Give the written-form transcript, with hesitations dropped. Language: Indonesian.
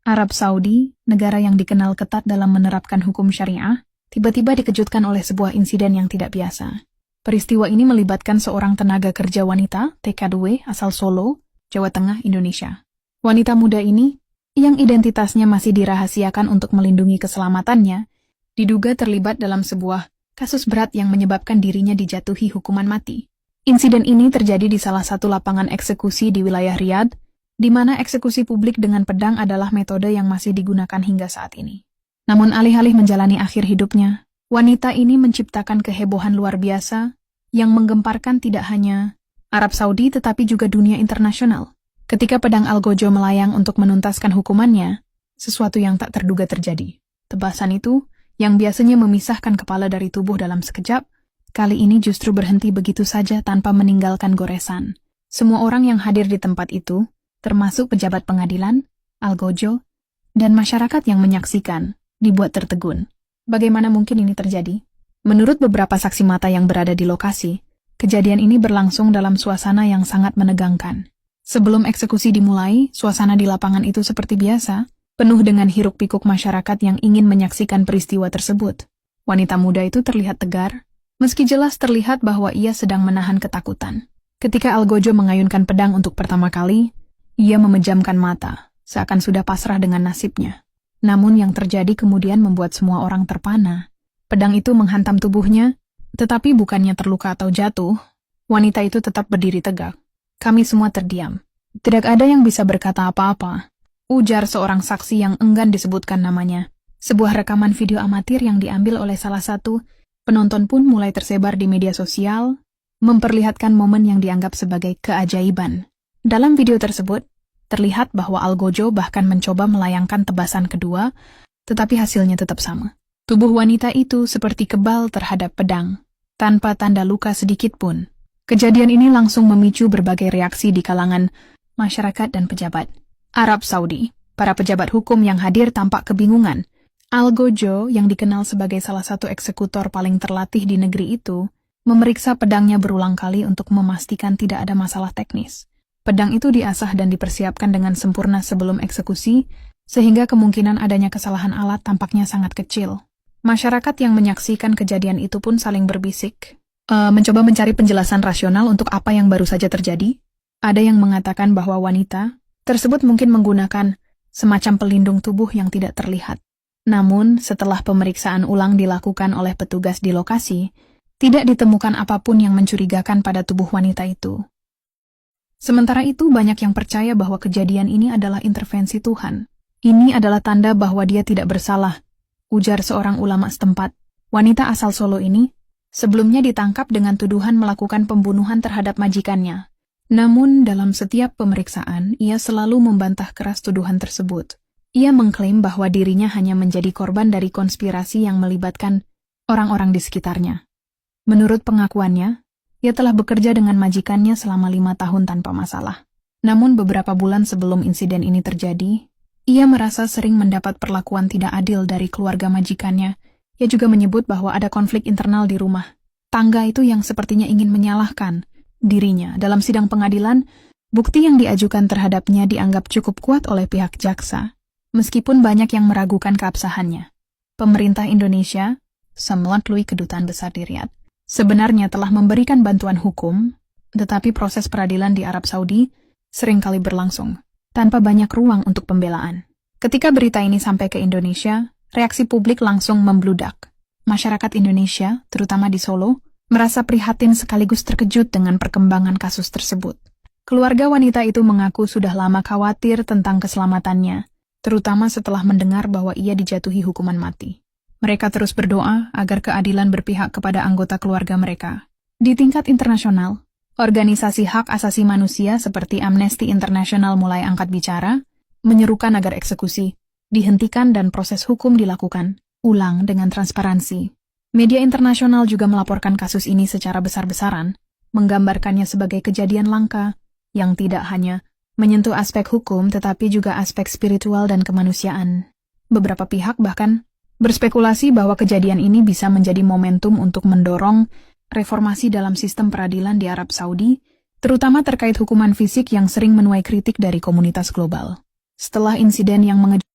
Arab Saudi, negara yang dikenal ketat dalam menerapkan hukum syariah, tiba-tiba dikejutkan oleh sebuah insiden yang tidak biasa. Peristiwa ini melibatkan seorang tenaga kerja wanita, TKW, asal Solo, Jawa Tengah, Indonesia. Wanita muda ini, yang identitasnya masih dirahasiakan untuk melindungi keselamatannya, diduga terlibat dalam sebuah kasus berat yang menyebabkan dirinya dijatuhi hukuman mati. Insiden ini terjadi di salah satu lapangan eksekusi di wilayah Riyadh, di mana eksekusi publik dengan pedang adalah metode yang masih digunakan hingga saat ini. Namun alih-alih menjalani akhir hidupnya, wanita ini menciptakan kehebohan luar biasa yang menggemparkan tidak hanya Arab Saudi tetapi juga dunia internasional. Ketika pedang Algojo melayang untuk menuntaskan hukumannya, sesuatu yang tak terduga terjadi. Tebasan itu, yang biasanya memisahkan kepala dari tubuh dalam sekejap, kali ini justru berhenti begitu saja tanpa meninggalkan goresan. Semua orang yang hadir di tempat itu, termasuk pejabat pengadilan, Algojo, dan masyarakat yang menyaksikan, dibuat tertegun. Bagaimana mungkin ini terjadi? Menurut beberapa saksi mata yang berada di lokasi, kejadian ini berlangsung dalam suasana yang sangat menegangkan. Sebelum eksekusi dimulai, suasana di lapangan itu seperti biasa, penuh dengan hiruk-pikuk masyarakat yang ingin menyaksikan peristiwa tersebut. Wanita muda itu terlihat tegar, meski jelas terlihat bahwa ia sedang menahan ketakutan. Ketika Algojo mengayunkan pedang untuk pertama kali, ia memejamkan mata, seakan sudah pasrah dengan nasibnya. Namun yang terjadi kemudian membuat semua orang terpana. Pedang itu menghantam tubuhnya, tetapi bukannya terluka atau jatuh, wanita itu tetap berdiri tegak. Kami semua terdiam. Tidak ada yang bisa berkata apa-apa, ujar seorang saksi yang enggan disebutkan namanya. Sebuah rekaman video amatir yang diambil oleh salah satu penonton pun mulai tersebar di media sosial, memperlihatkan momen yang dianggap sebagai keajaiban. Dalam video tersebut, terlihat bahwa Algojo bahkan mencoba melayangkan tebasan kedua, tetapi hasilnya tetap sama. Tubuh wanita itu seperti kebal terhadap pedang, tanpa tanda luka sedikit pun. Kejadian ini langsung memicu berbagai reaksi di kalangan masyarakat dan pejabat. Arab Saudi, para pejabat hukum yang hadir tampak kebingungan. Algojo, yang dikenal sebagai salah satu eksekutor paling terlatih di negeri itu, memeriksa pedangnya berulang kali untuk memastikan tidak ada masalah teknis. Pedang itu diasah dan dipersiapkan dengan sempurna sebelum eksekusi, sehingga kemungkinan adanya kesalahan alat tampaknya sangat kecil. Masyarakat yang menyaksikan kejadian itu pun saling berbisik, mencoba mencari penjelasan rasional untuk apa yang baru saja terjadi. Ada yang mengatakan bahwa wanita tersebut mungkin menggunakan semacam pelindung tubuh yang tidak terlihat. Namun, setelah pemeriksaan ulang dilakukan oleh petugas di lokasi, tidak ditemukan apapun yang mencurigakan pada tubuh wanita itu. Sementara itu, banyak yang percaya bahwa kejadian ini adalah intervensi Tuhan. Ini adalah tanda bahwa dia tidak bersalah, ujar seorang ulama setempat. Wanita asal Solo ini sebelumnya ditangkap dengan tuduhan melakukan pembunuhan terhadap majikannya. Namun, dalam setiap pemeriksaan, ia selalu membantah keras tuduhan tersebut. Ia mengklaim bahwa dirinya hanya menjadi korban dari konspirasi yang melibatkan orang-orang di sekitarnya. Menurut pengakuannya, ia telah bekerja dengan majikannya selama 5 tahun tanpa masalah. Namun beberapa bulan sebelum insiden ini terjadi, ia merasa sering mendapat perlakuan tidak adil dari keluarga majikannya. Ia juga menyebut bahwa ada konflik internal di rumah tangga itu yang sepertinya ingin menyalahkan dirinya. Dalam sidang pengadilan, bukti yang diajukan terhadapnya dianggap cukup kuat oleh pihak jaksa, meskipun banyak yang meragukan keabsahannya. Pemerintah Indonesia, melalui Kedutaan Besar di Riyadh, sebenarnya telah memberikan bantuan hukum, tetapi proses peradilan di Arab Saudi seringkali berlangsung, tanpa banyak ruang untuk pembelaan. Ketika berita ini sampai ke Indonesia, reaksi publik langsung membludak. Masyarakat Indonesia, terutama di Solo, merasa prihatin sekaligus terkejut dengan perkembangan kasus tersebut. Keluarga wanita itu mengaku sudah lama khawatir tentang keselamatannya, terutama setelah mendengar bahwa ia dijatuhi hukuman mati. Mereka terus berdoa agar keadilan berpihak kepada anggota keluarga mereka. Di tingkat internasional, organisasi hak asasi manusia seperti Amnesty International mulai angkat bicara, menyerukan agar eksekusi dihentikan dan proses hukum dilakukan ulang dengan transparansi. Media internasional juga melaporkan kasus ini secara besar-besaran, menggambarkannya sebagai kejadian langka yang tidak hanya menyentuh aspek hukum tetapi juga aspek spiritual dan kemanusiaan. Beberapa pihak bahkan berspekulasi bahwa kejadian ini bisa menjadi momentum untuk mendorong reformasi dalam sistem peradilan di Arab Saudi, terutama terkait hukuman fisik yang sering menuai kritik dari komunitas global. Setelah insiden yang mengejutkan